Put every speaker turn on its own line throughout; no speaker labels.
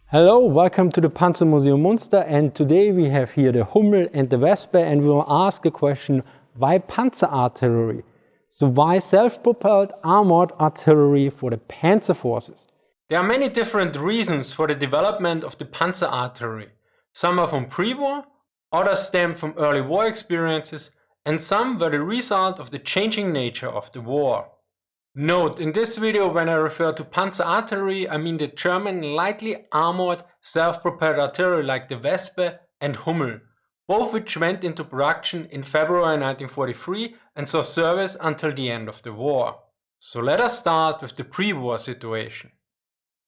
Hello, welcome to the Panzer Museum Munster, and today we have here the Hummel and the Wespe, and we will ask the question, why Panzerartillerie? So why self-propelled armored artillery for the Panzer Forces?
There are many different reasons for the development of the Panzerartillerie. Some are from pre-war, others stem from early war experiences, and some were the result of the changing nature of the war. Note, in this video when I refer to Panzerartillerie, I mean the German lightly armored self-propelled artillery like the Wespe and Hummel, both which went into production in February 1943 and saw service until the end of the war. So let us start with the pre-war situation.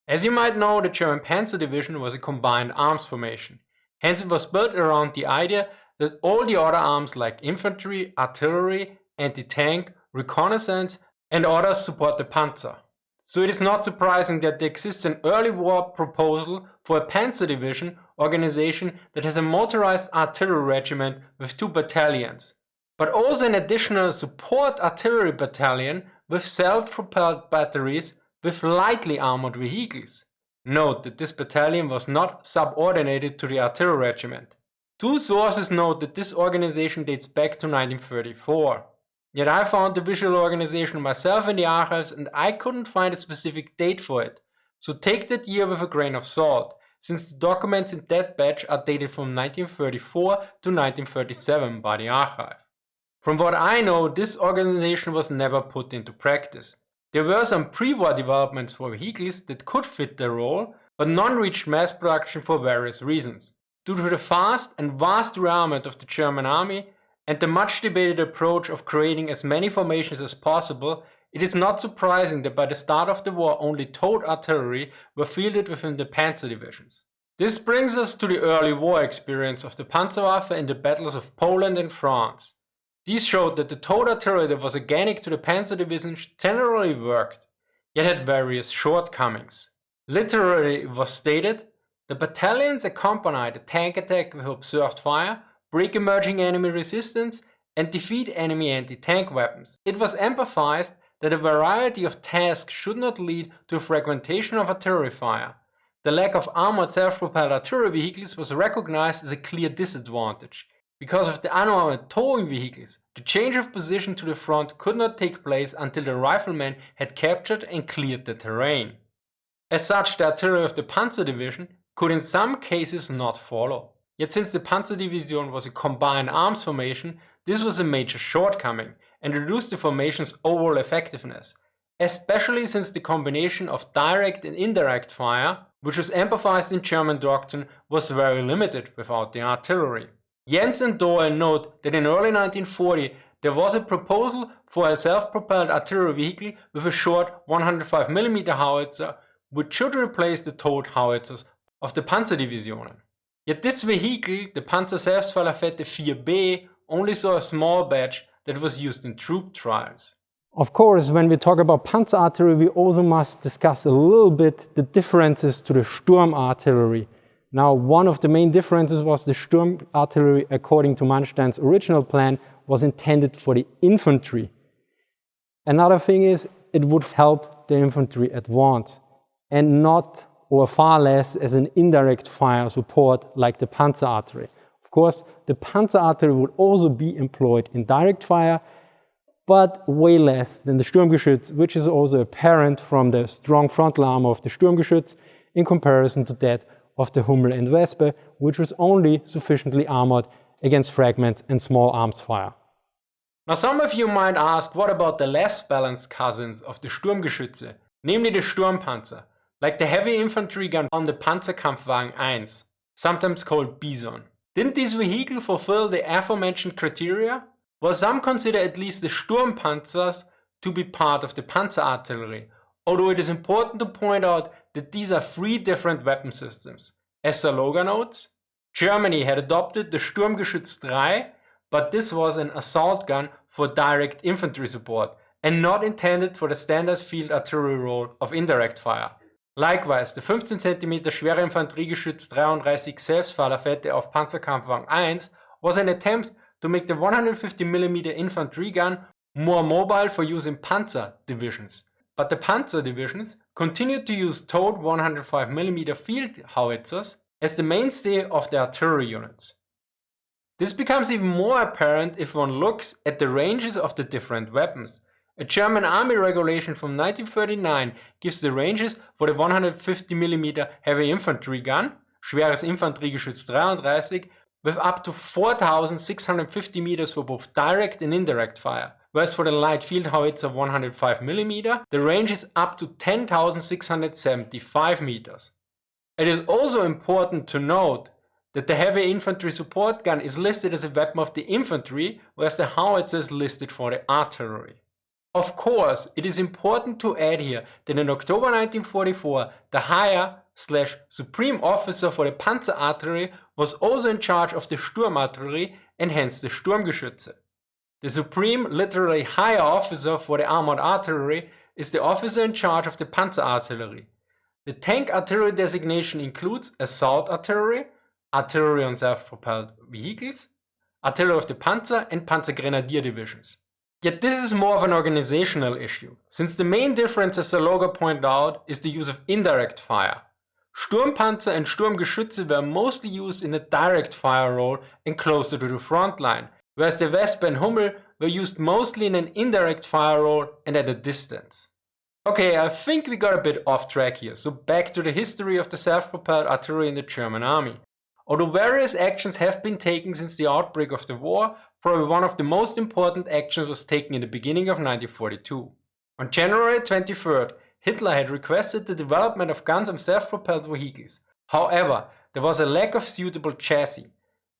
As you might know, the German Panzer Division was a combined arms formation. Hence it was built around the idea that all the other arms like infantry, artillery, anti-tank, reconnaissance and others support the Panzer. So it is not surprising that there exists an early war proposal for a Panzer Division organization that has a motorized artillery regiment with 2 battalions, but also an additional support artillery battalion with self-propelled batteries with lightly armored vehicles. Note that this battalion was not subordinated to the artillery regiment. 2 sources note that this organization dates back to 1934. Yet I found the visual organization myself in the archives and I couldn't find a specific date for it. So take that year with a grain of salt, since the documents in that batch are dated from 1934 to 1937 by the archive. From what I know, this organization was never put into practice. There were some pre-war developments for vehicles that could fit the role, but none reached mass production for various reasons. Due to the fast and vast rearmament of the German army, and the much debated approach of creating as many formations as possible, it is not surprising that by the start of the war only towed artillery were fielded within the Panzer divisions. This brings us to the early war experience of the Panzerwaffe in the battles of Poland and France. These showed that the towed artillery that was organic to the Panzer divisions generally worked, yet had various shortcomings. Literally it was stated, the battalions accompany the tank attack with observed fire, break emerging enemy resistance, and defeat enemy anti-tank weapons. It was emphasized that a variety of tasks should not lead to a fragmentation of artillery fire. The lack of armored self-propelled artillery vehicles was recognized as a clear disadvantage. Because of the unarmored towing vehicles, the change of position to the front could not take place until the riflemen had captured and cleared the terrain. As such, the artillery of the Panzer Division could in some cases not follow. Yet since the Panzer Division was a combined arms formation, this was a major shortcoming and reduced the formation's overall effectiveness, especially since the combination of direct and indirect fire, which was emphasized in German doctrine, was very limited without the artillery. Jentz and Doyle note that in early 1940 there was a proposal for a self-propelled artillery vehicle with a short 105mm howitzer, which should replace the towed howitzers of the Panzer Divisionen. Yet this vehicle, the Panzer Selbstfahrlafetten 4B, only saw a small batch that was used in troop trials.
Of course, when we talk about Panzerartillerie, we also must discuss a little bit the differences to the Sturmartillerie. Now, one of the main differences was the Sturmartillerie, according to Manstein's original plan, was intended for the infantry. Another thing is, it would help the infantry advance, and not or far less as an indirect fire support like the Panzerartillerie. Of course, the Panzerartillerie would also be employed in direct fire, but way less than the Sturmgeschütz, which is also apparent from the strong frontal armor of the Sturmgeschütz in comparison to that of the Hummel and Wespe, which was only sufficiently armored against fragments and small arms fire.
Now some of you might ask, what about the less balanced cousins of the Sturmgeschütze, namely the Sturmpanzer? Like the heavy infantry gun on the Panzerkampfwagen 1, sometimes called Bison. Didn't these vehicles fulfill the aforementioned criteria? Well, some consider at least the Sturmpanzers to be part of the Panzerartillerie, although it is important to point out that these are 3 different weapon systems. As the logo notes, Germany had adopted the Sturmgeschütz 3, but this was an assault gun for direct infantry support and not intended for the standard field artillery role of indirect fire. Likewise, the 15 cm schwere Infanteriegeschütz 33 Selbstfahrlafette auf Panzerkampfwagen 1 was an attempt to make the 150mm infantry gun more mobile for use in Panzer divisions. but the Panzer divisions continued to use towed 105mm field howitzers as the mainstay of the artillery units. This becomes even more apparent if one looks at the ranges of the different weapons. A German army regulation from 1939 gives the ranges for the 150mm heavy infantry gun, schweres Infanteriegeschütz 33, with up to 4,650 meters for both direct and indirect fire, whereas for the light field howitzer 105mm, the range is up to 10,675 meters. It is also important to note that the heavy infantry support gun is listed as a weapon of the infantry, whereas the howitzer is listed for the artillery. Of course, it is important to add here that in October 1944, the higher/supreme officer for the Panzerartillerie was also in charge of the Sturmartillerie and hence the Sturmgeschütze. The supreme, literally higher officer for the armored artillery is the officer in charge of the Panzerartillerie. The tank artillery designation includes assault artillery, artillery on self-propelled vehicles, artillery of the Panzer and Panzergrenadier divisions. Yet this is more of an organizational issue, since the main difference, as the logo pointed out, is the use of indirect fire. Sturmpanzer and Sturmgeschütze were mostly used in a direct fire role and closer to the front line, whereas the Wespe and Hummel were used mostly in an indirect fire role and at a distance. Okay, I think we got a bit off track here, so back to the history of the self-propelled artillery in the German army. Although various actions have been taken since the outbreak of the war, probably one of the most important actions was taken in the beginning of 1942. On January 23rd, Hitler had requested the development of guns on self-propelled vehicles. However, there was a lack of suitable chassis.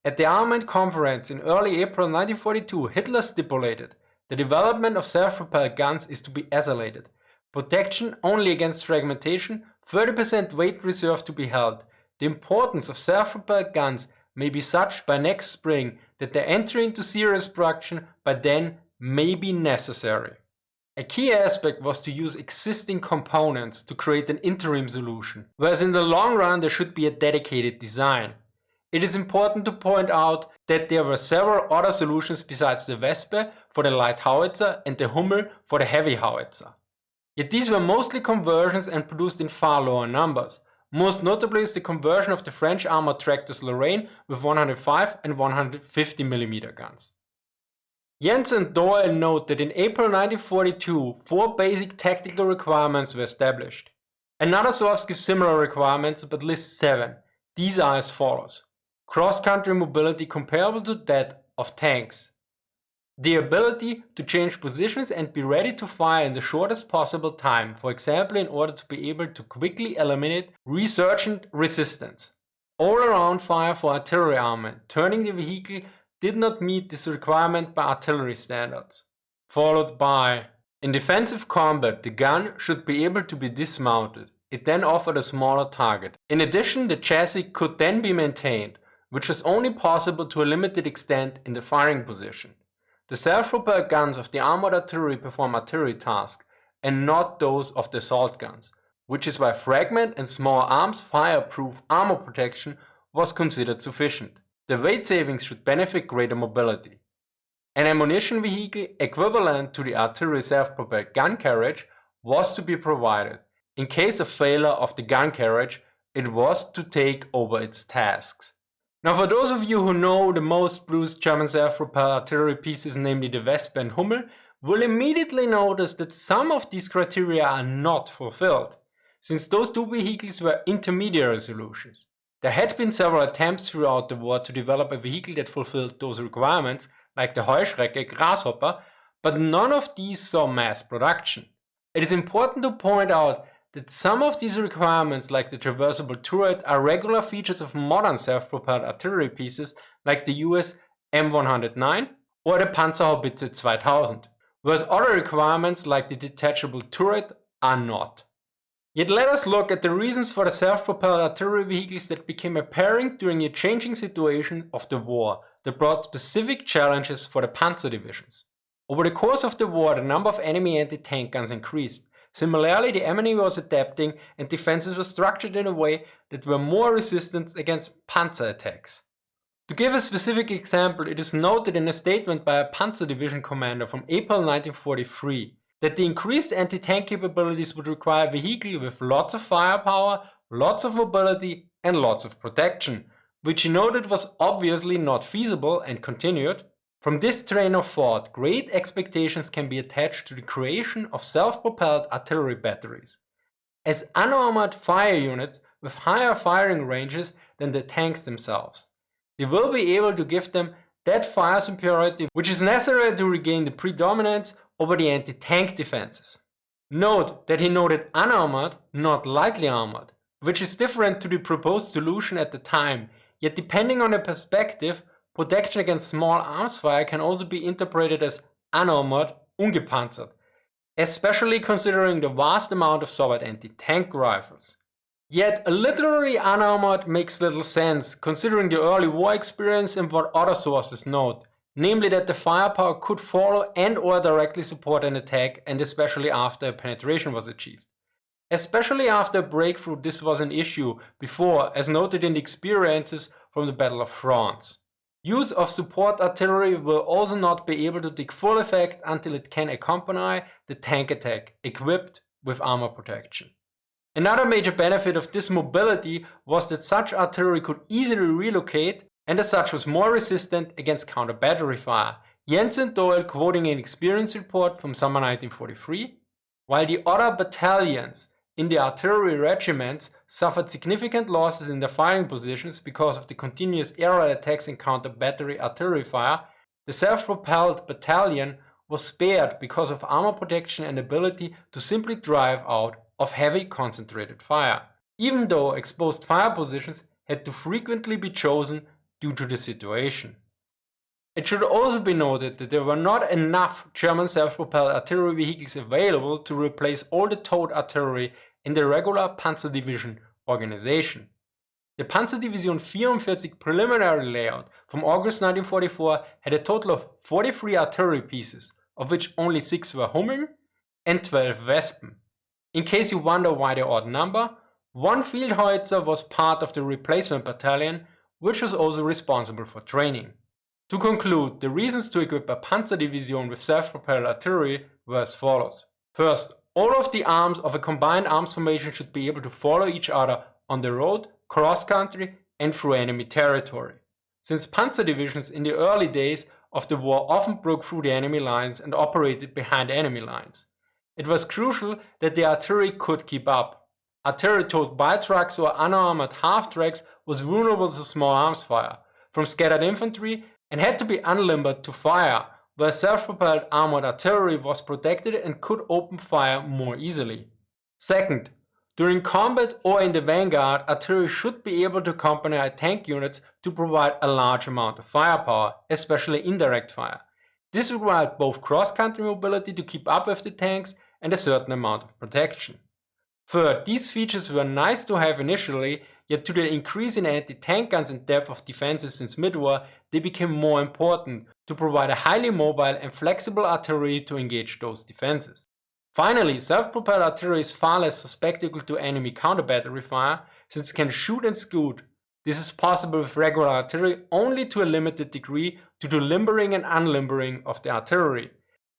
At the Armament Conference in early April 1942, Hitler stipulated the development of self-propelled guns is to be isolated, protection only against fragmentation, 30% weight reserve to be held. The importance of self-propelled guns may be such by next spring that their entry into serious production by then may be necessary. A key aspect was to use existing components to create an interim solution, whereas in the long run there should be a dedicated design. It is important to point out that there were several other solutions besides the Wespe for the light howitzer and the Hummel for the heavy howitzer. Yet these were mostly conversions and produced in far lower numbers. Most notably is the conversion of the French armored tractors Lorraine with 105 and 150mm guns. Jentz and Doyle note that in April 1942, 4 basic tactical requirements were established. Another source gives similar requirements but lists 7. These are as follows: cross-country mobility comparable to that of tanks, the ability to change positions and be ready to fire in the shortest possible time, for example in order to be able to quickly eliminate resurgent resistance. All-around fire for artillery armament, turning the vehicle did not meet this requirement by artillery standards. Followed by, in defensive combat, the gun should be able to be dismounted. It then offered a smaller target. In addition, the chassis could then be maintained, which was only possible to a limited extent in the firing position. The self-propelled guns of the armored artillery perform artillery tasks, and not those of the assault guns, which is why fragment and small arms fireproof armor protection was considered sufficient. The weight savings should benefit greater mobility. An ammunition vehicle equivalent to the artillery self-propelled gun carriage was to be provided. In case of failure of the gun carriage, it was to take over its tasks. Now, for those of you who know the most produced German self-propelled artillery pieces, namely the Wespe and Hummel, will immediately notice that some of these criteria are not fulfilled, since those 2 vehicles were intermediary solutions. There had been several attempts throughout the war to develop a vehicle that fulfilled those requirements, like the Heuschrecke Grasshopper, but none of these saw mass production. It is important to point out that some of these requirements, like the traversable turret, are regular features of modern self-propelled artillery pieces like the US M109 or the Panzerhaubitze 2000, whereas other requirements like the detachable turret are not. Yet let us look at the reasons for the self-propelled artillery vehicles that became apparent during the changing situation of the war that brought specific challenges for the Panzer divisions. Over the course of the war, the number of enemy anti-tank guns increased. Similarly, the enemy was adapting and defenses were structured in a way that were more resistant against panzer attacks. To give a specific example, it is noted in a statement by a Panzer division commander from April 1943. that the increased anti-tank capabilities would require a vehicle with lots of firepower, lots of mobility, and lots of protection, which he noted was obviously not feasible, and continued, "From this train of thought, great expectations can be attached to the creation of self-propelled artillery batteries, as unarmored fire units with higher firing ranges than the tanks themselves. They will be able to give them that fire superiority which is necessary to regain the predominance over the anti-tank defenses." Note that he noted unarmored, not lightly armored, which is different to the proposed solution at the time, yet depending on the perspective, protection against small arms fire can also be interpreted as unarmored, ungepanzert, especially considering the vast amount of Soviet anti-tank rifles. Yet a literally unarmored makes little sense, considering the early war experience and what other sources note, namely that the firepower could follow and or directly support an attack, and especially after a penetration was achieved. Especially after a breakthrough, this was an issue before, as noted in the experiences from the Battle of France. Use of support artillery will also not be able to take full effect until it can accompany the tank attack, equipped with armor protection. Another major benefit of this mobility was that such artillery could easily relocate and as such was more resistant against counter-battery fire. Jentz and Doyle quoting an experience report from summer 1943, while the other battalions in the artillery regiments suffered significant losses in their firing positions because of the continuous aerial attacks and counter-battery artillery fire, the self-propelled battalion was spared because of armor protection and ability to simply drive out of heavy concentrated fire, even though exposed fire positions had to frequently be chosen due to the situation. It should also be noted that there were not enough German self-propelled artillery vehicles available to replace all the towed artillery in the regular Panzer Division organization. The Panzerdivision 44 preliminary layout from August 1944 had a total of 43 artillery pieces, of which only 6 were Hummel and 12 Wespe. In case you wonder why the odd number, one field howitzer was part of the replacement battalion, which was also responsible for training. To conclude, the reasons to equip a Panzer Division with self-propelled artillery were as follows. First, all of the arms of a combined arms formation should be able to follow each other on the road, cross-country, and through enemy territory. Since Panzer divisions in the early days of the war often broke through the enemy lines and operated behind enemy lines, it was crucial that the artillery could keep up. Artillery towed by trucks or unarmored half-tracks was vulnerable to small arms fire from scattered infantry and had to be unlimbered to fire, where self-propelled armored artillery was protected and could open fire more easily. Second, during combat or in the vanguard, artillery should be able to accompany tank units to provide a large amount of firepower, especially indirect fire. This required both cross-country mobility to keep up with the tanks and a certain amount of protection. Third, these features were nice to have initially, yet to the increase in anti-tank guns and depth of defenses since mid-war, they became more important to provide a highly mobile and flexible artillery to engage those defenses. Finally, self-propelled artillery is far less susceptible to enemy counter-battery fire, since it can shoot and scoot. This is possible with regular artillery only to a limited degree due to limbering and unlimbering of the artillery.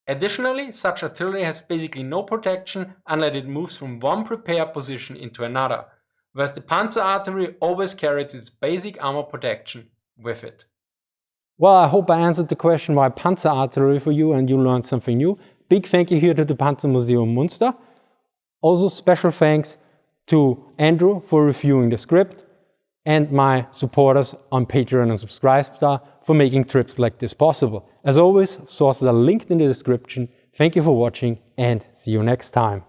Additionally, such artillery has basically no protection unless it moves from one prepared position into another, whereas the Panzer artillery always carries its basic armor protection with it.
Well, I hope I answered the question why Panzer artillery for you and you learned something new. Big thank you here to the Panzer Museum Münster. Also special thanks to Andrew for reviewing the script and my supporters on Patreon and Subscribestar for making trips like this possible. As always, sources are linked in the description. Thank you for watching and see you next time.